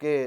کہ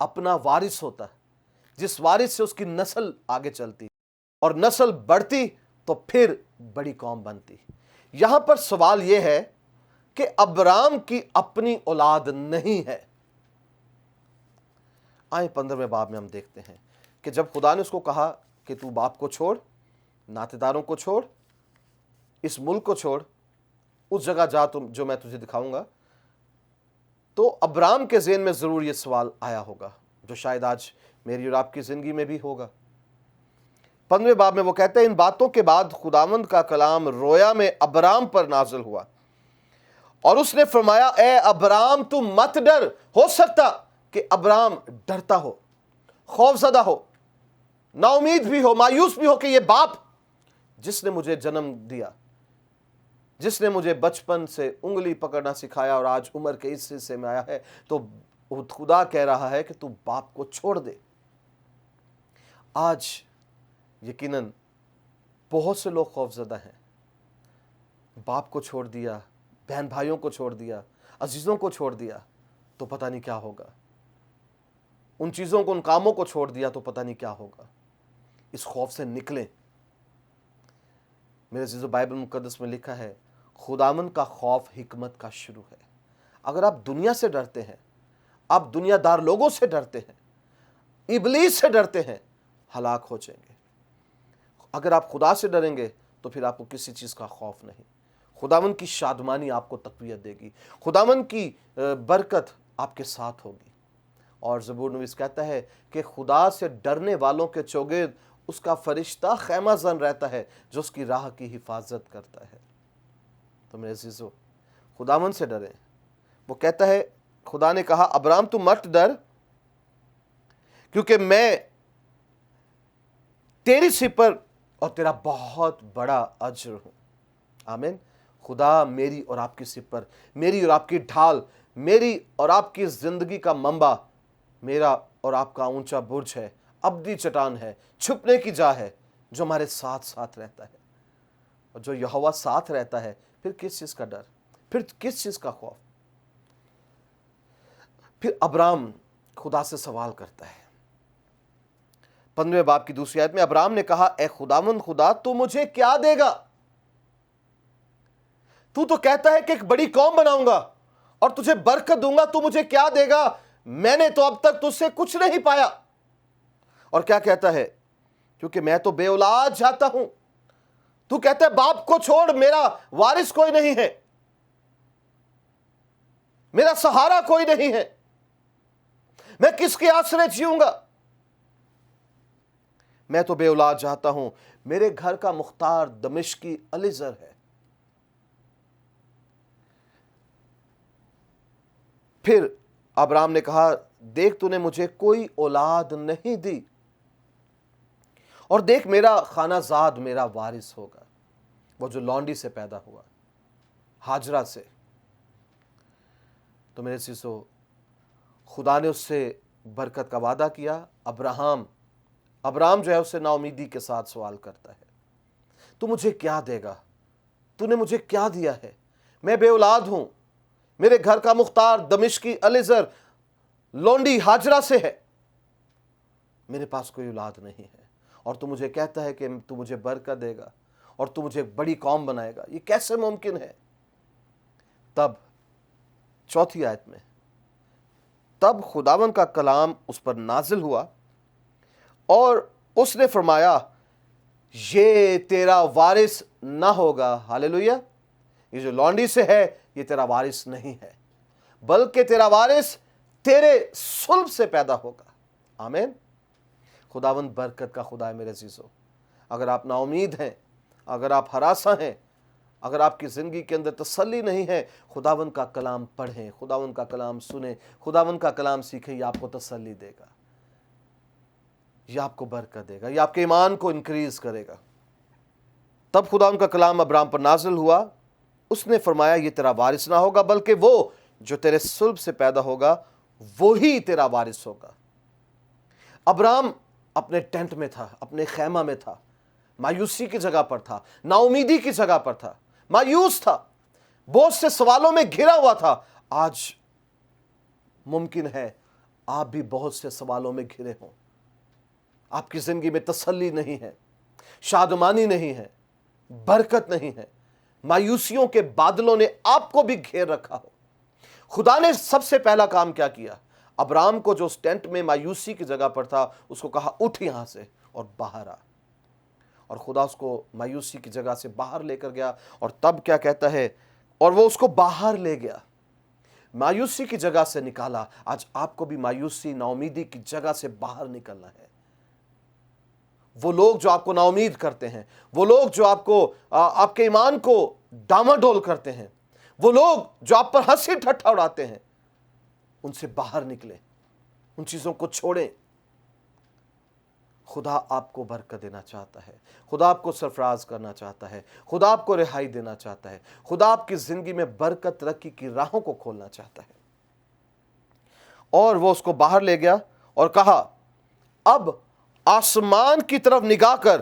اپنا وارث ہوتا ہے، جس وارث سے اس کی نسل آگے چلتی اور نسل بڑھتی تو پھر بڑی قوم بنتی۔ یہاں پر سوال یہ ہے کہ ابرام کی اپنی اولاد نہیں ہے۔ آئیں 15ویں باب میں ہم دیکھتے ہیں کہ جب خدا نے اس کو کہا کہ تو باپ کو چھوڑ، ناطے داروں کو چھوڑ، اس ملک کو چھوڑ، اس جگہ جا تم جو میں تجھے دکھاؤں گا، تو ابرام کے ذہن میں ضرور یہ سوال آیا ہوگا جو شاید آج میری اور آپ کی زندگی میں بھی ہوگا۔ 15ویں باب میں وہ کہتے ہیں، ان باتوں کے بعد خداوند کا کلام رویا میں ابرام پر نازل ہوا اور اس نے فرمایا، اے ابرام تو مت ڈر۔ ہو سکتا کہ ابرام ڈرتا ہو، خوف زدہ ہو، نا امید بھی ہو، مایوس بھی ہو کہ یہ باپ جس نے مجھے جنم دیا، جس نے مجھے بچپن سے انگلی پکڑنا سکھایا اور آج عمر کے اس حصے میں آیا ہے، تو خدا کہہ رہا ہے کہ تو باپ کو چھوڑ دے۔ آج یقیناً بہت سے لوگ خوف زدہ ہیں، باپ کو چھوڑ دیا، بہن بھائیوں کو چھوڑ دیا، عزیزوں کو چھوڑ دیا تو پتہ نہیں کیا ہوگا، ان چیزوں کو، ان کاموں کو چھوڑ دیا تو پتہ نہیں کیا ہوگا۔ اس خوف سے نکلیں۔ میرے عزیزو، بائبل مقدس میں لکھا ہے، خداوند کا خوف حکمت کا شروع ہے۔ اگر آپ دنیا سے ڈرتے ہیں، آپ دنیا دار لوگوں سے ڈرتے ہیں، ابلیس سے ڈرتے ہیں، ہلاک ہو جائیں گے۔ اگر آپ خدا سے ڈریں گے تو پھر آپ کو کسی چیز کا خوف نہیں۔ خداوند کی شادمانی آپ کو تقویت دے گی، خداوند کی برکت آپ کے ساتھ ہوگی۔ اور زبور نویس کہتا ہے کہ خدا سے ڈرنے والوں کے چوگرد اس کا فرشتہ خیمہ زن رہتا ہے جو اس کی راہ کی حفاظت کرتا ہے۔ تو میرے عزیزو، خداوند سے ڈریں۔ وہ کہتا ہے، خدا نے کہا، ابرام تو مت ڈر، کیونکہ میں تیری سپر اور تیرا بہت بڑا اجر ہوں۔ آمین۔ خدا میری اور آپ کی سپر، میری اور آپ کی ڈھال، میری اور آپ کی زندگی کا منبع، میرا اور آپ کا اونچا برج ہے، ابدی چٹان ہے، چھپنے کی جا ہے، جو ہمارے ساتھ ساتھ رہتا ہے۔ اور جو یہوہ ساتھ رہتا ہے، پھر کس چیز کا ڈر، پھر کس چیز کا خوف؟ پھر ابرام خدا سے سوال کرتا ہے۔ 15ویں باب کی دوسری آیت میں ابرام نے کہا، اے خداوند خدا، تو مجھے کیا دے گا؟ تو کہتا ہے کہ ایک بڑی قوم بناؤں گا اور تجھے برکت دوں گا، تو مجھے کیا دے گا؟ میں نے تو اب تک تجھ سے کچھ نہیں پایا۔ اور کیا کہتا ہے؟ کیونکہ میں تو بے اولاد جاتا ہوں۔ تو کہتا ہے باپ کو چھوڑ، میرا وارث کوئی نہیں ہے، میرا سہارا کوئی نہیں ہے، میں کس کے آسرے جیوں گا؟ میں تو بے اولاد جاتا ہوں، میرے گھر کا مختار دمشقی الیزر ہے۔ پھر ابرام نے کہا، دیکھ تو نے مجھے کوئی اولاد نہیں دی، اور دیکھ میرا خانہ زاد میرا وارث ہوگا، وہ جو لونڈی سے پیدا ہوا، ہاجرہ سے۔ تو میرے عزیزو، خدا نے اس سے برکت کا وعدہ کیا۔ ابرام جو ہے اس سے نا امیدی کے ساتھ سوال کرتا ہے، تو مجھے کیا دے گا؟ تو نے مجھے کیا دیا ہے؟ میں بے اولاد ہوں، میرے گھر کا مختار دمشقی الیزر لونڈی ہاجرہ سے ہے، میرے پاس کوئی اولاد نہیں ہے، اور تو مجھے کہتا ہے کہ تو مجھے برکت دے گا اور تو مجھے بڑی قوم بنائے گا، یہ کیسے ممکن ہے؟ تب چوتھی آیت میں، تب خداوند کا کلام اس پر نازل ہوا اور اس نے فرمایا، یہ تیرا وارث نہ ہوگا۔ ہاللیلویہ۔ یہ جو لونڈی سے ہے، یہ تیرا وارث نہیں ہے، بلکہ تیرا وارث تیرے صلب سے پیدا ہوگا۔ آمین۔ خداوند برکت کا خدا ہے میرے عزیزو۔ اگر آپ نا امید ہیں، اگر آپ ہراساں ہیں، اگر آپ کی زندگی کے اندر تسلی نہیں ہے، خداوند کا کلام پڑھیں، خداوند کا کلام سنیں، خداوند کا کلام سیکھیں، یہ آپ کو تسلی دے گا، یہ آپ کو برکت دے گا، یہ آپ کے ایمان کو انکریز کرے گا۔ تب خداوند کا کلام ابرام پر نازل ہوا، اس نے فرمایا، یہ تیرا وارث نہ ہوگا، بلکہ وہ جو تیرے صلب سے پیدا ہوگا وہی تیرا وارث ہوگا۔ ابرام اپنے ٹینٹ میں تھا، اپنے خیمہ میں تھا، مایوسی کی جگہ پر تھا، نا امیدی کی جگہ پر تھا، مایوس تھا، بہت سے سوالوں میں گھرا ہوا تھا۔ آج ممکن ہے آپ بھی بہت سے سوالوں میں گھرے ہوں، آپ کی زندگی میں تسلی نہیں ہے، شادمانی نہیں ہے، برکت نہیں ہے، مایوسیوں کے بادلوں نے آپ کو بھی گھیر رکھا ہو، خدا نے سب سے پہلا کام کیا کیا؟ ابرام کو جو اس ٹینٹ میں مایوسی کی جگہ پر تھا، اس کو کہا اٹھ یہاں سے اور باہر آ، اور خدا اس کو مایوسی کی جگہ سے باہر لے کر گیا، اور تب کیا کہتا ہے؟ اور وہ اس کو باہر لے گیا، مایوسی کی جگہ سے نکالا۔ آج آپ کو بھی مایوسی، ناامیدی کی جگہ سے باہر نکلنا ہے۔ وہ لوگ جو آپ کو ناامید کرتے ہیں، وہ لوگ جو آپ کے ایمان کو ڈاماڈول کرتے ہیں، وہ لوگ جو آپ پر ہنسی ٹھٹھا اڑاتے ہیں، ان سے باہر نکلیں، ان چیزوں کو چھوڑیں۔ خدا آپ کو برکت دینا چاہتا ہے، خدا آپ کو سرفراز کرنا چاہتا ہے، خدا آپ کو رہائی دینا چاہتا ہے، خدا آپ کی زندگی میں برکت، ترقی کی راہوں کو کھولنا چاہتا ہے۔ اور وہ اس کو باہر لے گیا اور کہا اب آسمان کی طرف نگاہ کر،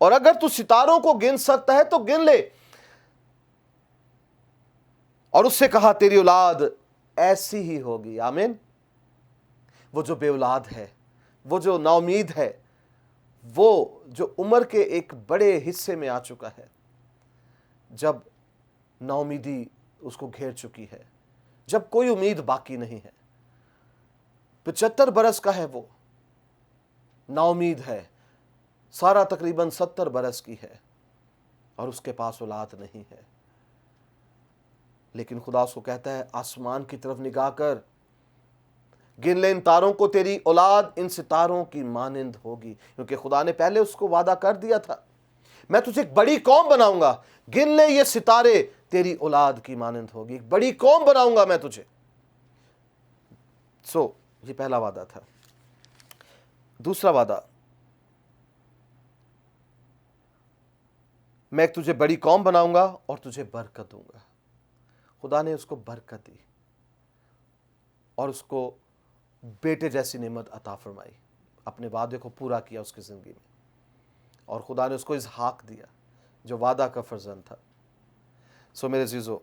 اور اگر تو ستاروں کو گن سکتا ہے تو گن لے۔ اور اس سے کہا تیری اولاد ایسی ہی ہوگی۔ آمین۔ وہ جو بے اولاد ہے، وہ جو نا امید ہے، وہ جو عمر کے ایک بڑے حصے میں آ چکا ہے، جب نا امیدی اس کو گھیر چکی ہے، جب کوئی امید باقی نہیں ہے، 75 برس کا ہے، وہ نا امید ہے، سارہ تقریباً 70 برس کی ہے، اور اس کے پاس اولاد نہیں ہے، لیکن خدا اس کو کہتا ہے آسمان کی طرف نگاہ کر، گن لے ان تاروں کو، تیری اولاد ان ستاروں کی مانند ہوگی، کیونکہ خدا نے پہلے اس کو وعدہ کر دیا تھا، میں تجھے ایک بڑی قوم بناؤں گا، گن لے یہ ستارے تیری اولاد کی مانند ہوگی، ایک بڑی قوم بناؤں گا میں تجھے۔ یہ پہلا وعدہ تھا۔ دوسرا وعدہ، میں تجھے بڑی قوم بناؤں گا اور تجھے برکت دوں گا۔ خدا نے اس کو برکت دی اور اس کو بیٹے جیسی نعمت عطا فرمائی، اپنے وعدے کو پورا کیا اس کی زندگی میں، اور خدا نے اس کو اسحاق دیا جو وعدہ کا فرزند تھا۔ میرے عزیزو،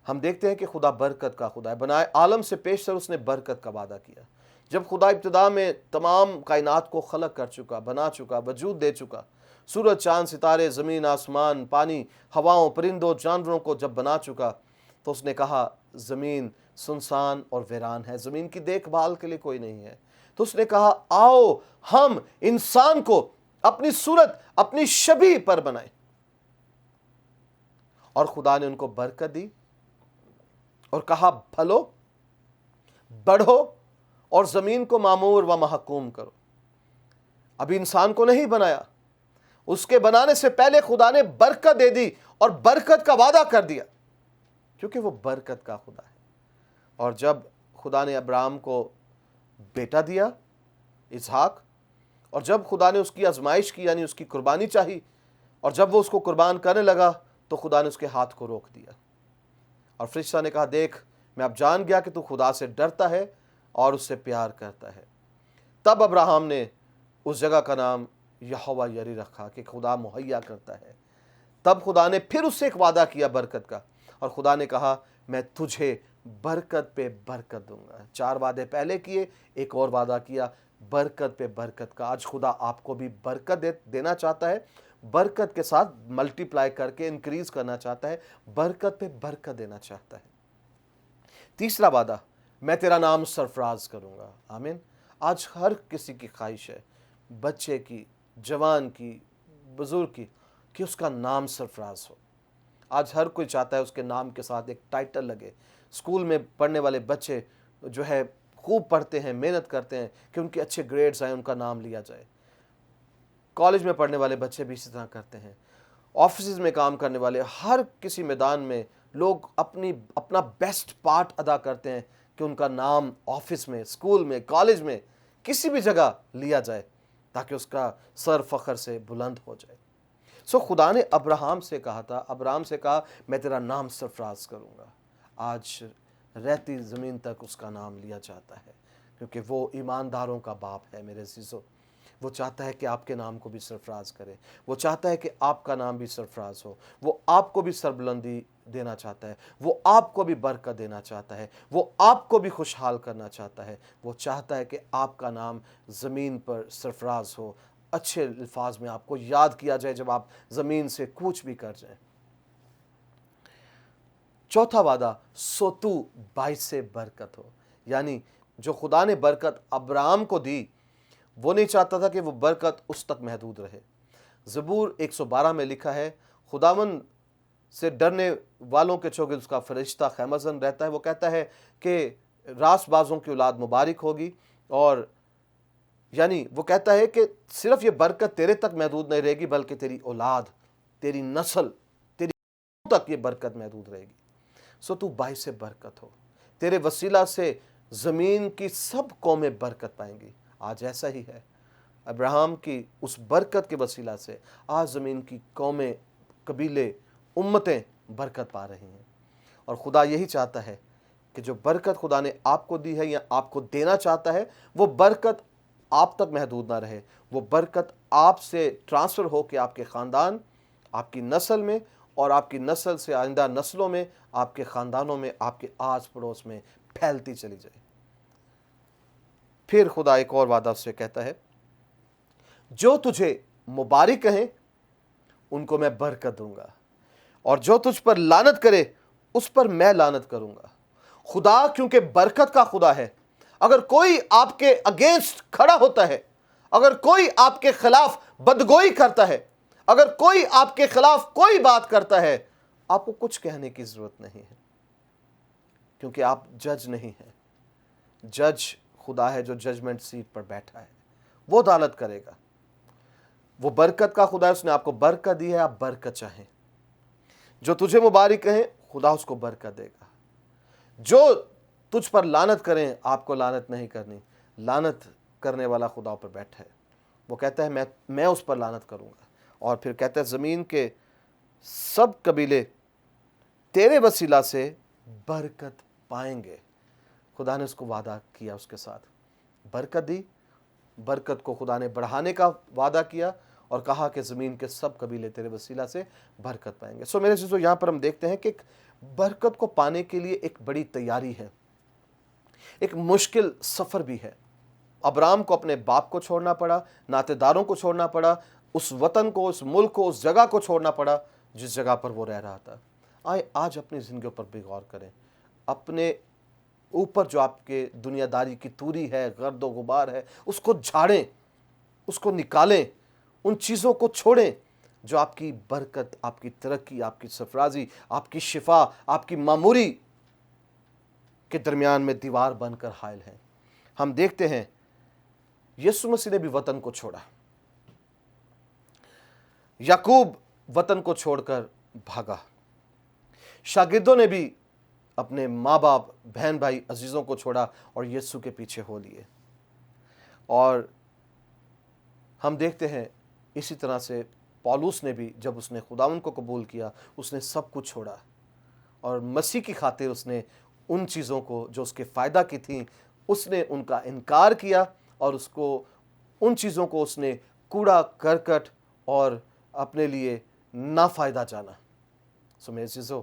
ہم دیکھتے ہیں کہ خدا برکت کا خدا ہے۔ بنائے عالم سے پیشتر اس نے برکت کا وعدہ کیا۔ جب خدا ابتدا میں تمام کائنات کو خلق کر چکا، بنا چکا، وجود دے چکا، سورج، چاند، ستارے، زمین، آسمان، پانی، ہواؤں، پرندوں، جانوروں کو جب بنا چکا، تو اس نے کہا زمین سنسان اور ویران ہے، زمین کی دیکھ بھال کے لیے کوئی نہیں ہے۔ تو اس نے کہا آؤ ہم انسان کو اپنی صورت، اپنی شبیہ پر بنائیں، اور خدا نے ان کو برکت دی اور کہا پھلو، بڑھو اور زمین کو معمور و محکوم کرو۔ ابھی انسان کو نہیں بنایا، اس کے بنانے سے پہلے خدا نے برکت دے دی اور برکت کا وعدہ کر دیا، کیونکہ وہ برکت کا خدا ہے۔ اور جب خدا نے ابراہیم کو بیٹا دیا اسحاق، اور جب خدا نے اس کی آزمائش کی، یعنی اس کی قربانی چاہی، اور جب وہ اس کو قربان کرنے لگا تو خدا نے اس کے ہاتھ کو روک دیا، اور فرشتہ نے کہا دیکھ میں اب جان گیا کہ تو خدا سے ڈرتا ہے اور اس سے پیار کرتا ہے۔ تب ابراہیم نے اس جگہ کا نام یہوہ یری رکھا کہ خدا مہیا کرتا ہے۔ تب خدا نے پھر اس سے ایک وعدہ کیا برکت کا، اور خدا نے کہا میں تجھے برکت پہ برکت دوں گا۔ 4 وعدے پہلے کیے، ایک اور وعدہ کیا برکت پہ برکت کا۔ آج خدا آپ کو بھی برکت دینا چاہتا ہے، برکت کے ساتھ ملٹی پلائی کر کے انکریز کرنا چاہتا ہے، برکت پہ برکت دینا چاہتا ہے۔ تیسرا وعدہ، میں تیرا نام سرفراز کروں گا۔ آمین۔ آج ہر کسی کی خواہش ہے، بچے کی، جوان کی، بزرگ کی، کہ اس کا نام سرفراز ہو۔ آج ہر کوئی چاہتا ہے اس کے نام کے ساتھ ایک ٹائٹل لگے۔ اسکول میں پڑھنے والے بچے جو ہے خوب پڑھتے ہیں، محنت کرتے ہیں کہ ان کے اچھے گریڈز آئیں، ان کا نام لیا جائے۔ کالج میں پڑھنے والے بچے بھی اسی طرح کرتے ہیں۔ آفیسز میں کام کرنے والے، ہر کسی میدان میں لوگ اپنا بیسٹ پارٹ ادا کرتے ہیں کہ ان کا نام آفس میں، اسکول میں، کالج میں، کسی بھی جگہ لیا جائے تاکہ اس کا سر فخر سے بلند ہو جائے۔ خدا نے ابراہیم سے کہا میں تیرا نام سرفراز کروں گا۔ آج رہتی زمین تک اس کا نام لیا جاتا ہے، کیونکہ وہ ایمانداروں کا باپ ہے میرے عزیزو۔ وہ چاہتا ہے کہ آپ کے نام کو بھی سرفراز کرے، وہ چاہتا ہے کہ آپ کا نام بھی سرفراز ہو، وہ آپ کو بھی سربلندی دینا چاہتا ہے، وہ آپ کو بھی برکت دینا چاہتا ہے، وہ آپ کو بھی خوشحال کرنا چاہتا ہے۔ وہ چاہتا ہے کہ آپ کا نام زمین پر سرفراز ہو، اچھے الفاظ میں آپ کو یاد کیا جائے جب آپ زمین سے کوچ بھی کر جائیں۔ چوتھا وعدہ، سو تو باعث برکت ہو، یعنی جو خدا نے برکت ابراہم کو دی، وہ نہیں چاہتا تھا کہ وہ برکت اس تک محدود رہے۔ زبور 112 میں لکھا ہے، خداوند سے ڈرنے والوں کے چونکہ اس کا فرشتہ خیمہ زن رہتا ہے، وہ کہتا ہے کہ راست بازوں کی اولاد مبارک ہوگی، اور یعنی وہ کہتا ہے کہ صرف یہ برکت تیرے تک محدود نہیں رہے گی، بلکہ تیری اولاد، تیری نسل، تیری تک یہ برکت محدود رہے گی۔ سو تو باعث برکت ہو، تیرے وسیلہ سے زمین کی سب قومیں برکت پائیں گی۔ آج ایسا ہی ہے، ابراہم کی اس برکت کے وسیلہ سے آج زمین کی قومیں، قبیلے، امتیں برکت پا رہی ہیں۔ اور خدا یہی چاہتا ہے کہ جو برکت خدا نے آپ کو دی ہے یا آپ کو دینا چاہتا ہے، وہ برکت آپ تک محدود نہ رہے، وہ برکت آپ سے ٹرانسفر ہو کے آپ کے خاندان، آپ کی نسل میں، اور آپ کی نسل سے آئندہ نسلوں میں، آپ کے خاندانوں میں، آپ کے آس پڑوس میں پھیلتی چلی جائے۔ پھر خدا ایک اور وعدہ سے کہتا ہے، جو تجھے مبارک کہیں ان کو میں برکت دوں گا، اور جو تجھ پر لعنت کرے اس پر میں لعنت کروں گا۔ خدا کیونکہ برکت کا خدا ہے، اگر کوئی آپ کے اگینسٹ کھڑا ہوتا ہے، اگر کوئی آپ کے خلاف بدگوئی کرتا ہے، اگر کوئی آپ کے خلاف کوئی بات کرتا ہے، آپ کو کچھ کہنے کی ضرورت نہیں ہے، کیونکہ آپ جج نہیں ہیں۔ جج خدا ہے جو ججمنٹ سیٹ پر بیٹھا ہے، وہ عدالت کرے گا۔ وہ برکت کا خدا ہے، اس نے آپ کو برکت دی ہے، آپ برکت چاہیں۔ جو تجھے مبارک کہیں خدا اس کو برکت دے گا، جو تجھ پر لعنت کریں آپ کو لعنت نہیں کرنی۔ لعنت کرنے والا خدا پر بیٹھا ہے، وہ کہتا ہے میں اس پر لعنت کروں گا، اور پھر کہتا ہے زمین کے سب قبیلے تیرے وسیلہ سے برکت پائیں گے۔ خدا نے اس کو وعدہ کیا، اس کے ساتھ برکت دی، برکت کو خدا نے بڑھانے کا وعدہ کیا، اور کہا کہ زمین کے سب قبیلے تیرے وسیلہ سے برکت پائیں گے۔ میرے عزیزو، یہاں پر ہم دیکھتے ہیں کہ ایک برکت کو پانے کے لیے ایک بڑی تیاری ہے، ایک مشکل سفر بھی ہے۔ ابراہم کو اپنے باپ کو چھوڑنا پڑا، ناطے داروں کو چھوڑنا پڑا، اس وطن کو، اس ملک کو، اس جگہ کو چھوڑنا پڑا جس جگہ پر وہ رہ رہا تھا۔ آج اپنی زندگیوں پر بھی غور کریں، اپنے اوپر جو آپ کے دنیا داری کی توری ہے، گرد و غبار ہے، اس کو جھاڑیں، اس کو نکالیں، ان چیزوں کو چھوڑیں جو آپ کی برکت، آپ کی ترقی، آپ کی سرفرازی، آپ کی شفا، آپ کی معموری کے درمیان میں دیوار بن کر حائل ہیں۔ ہم دیکھتے ہیں یسوع مسیح نے بھی وطن کو چھوڑا، یعقوب وطن کو چھوڑ کر بھاگا، شاگردوں نے بھی اپنے ماں باپ، بہن بھائی، عزیزوں کو چھوڑا اور یسوع کے پیچھے ہو لیے۔ اور ہم دیکھتے ہیں اسی طرح سے پولس نے بھی، جب اس نے خداوند کو قبول کیا، اس نے سب کچھ چھوڑا، اور مسیح کی خاطر اس نے ان چیزوں کو جو اس کے فائدہ کی تھیں، اس نے ان کا انکار کیا، اور اس کو ان چیزوں کو اس نے کوڑا کرکٹ اور اپنے لیے نافائدہ جانا۔ میرے عزیزو،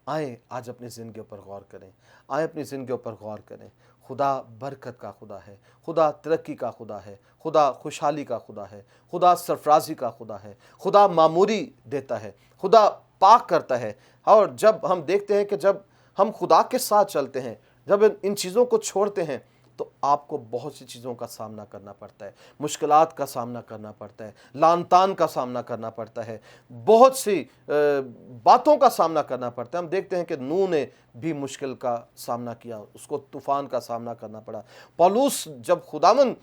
آئیں آج اپنی زندگیوں پر غور کریں، آئیں اپنی زندگیوں پر غور کریں۔ خدا برکت کا خدا ہے، خدا ترقی کا خدا ہے، خدا خوشحالی کا خدا ہے، خدا سرفرازی کا خدا ہے، خدا معموری دیتا ہے، خدا پاک کرتا ہے۔ اور جب ہم دیکھتے ہیں کہ جب ہم خدا کے ساتھ چلتے ہیں، جب ان چیزوں کو چھوڑتے ہیں، تو آپ کو بہت سی چیزوں کا سامنا کرنا پڑتا ہے، مشکلات کا سامنا کرنا پڑتا ہے، لعن طعن کا سامنا کرنا پڑتا ہے، بہت سی باتوں کا سامنا کرنا پڑتا ہے۔ ہم دیکھتے ہیں کہ نوح نے بھی مشکل کا سامنا کیا، اس کو طوفان کا سامنا کرنا پڑا۔ پولس جب خداوند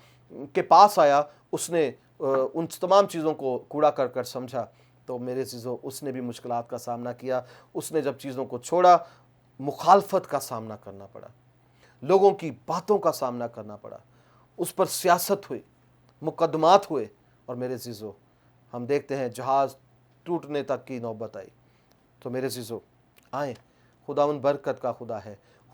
کے پاس آیا، اس نے ان تمام چیزوں کو کوڑا کر کر سمجھا، تو میرے عزیزو اس نے بھی مشکلات کا سامنا کیا۔ اس نے جب چیزوں کو چھوڑا، مخالفت کا سامنا کرنا پڑا، لوگوں کی باتوں کا سامنا کرنا پڑا، اس پر سیاست ہوئی، مقدمات ہوئے، اور میرے عزیزو ہم دیکھتے ہیں جہاز ٹوٹنے تک کی نوبت آئی۔ تو میرے عزیزو، آئیں، خداوند برکت کا خدا ہے،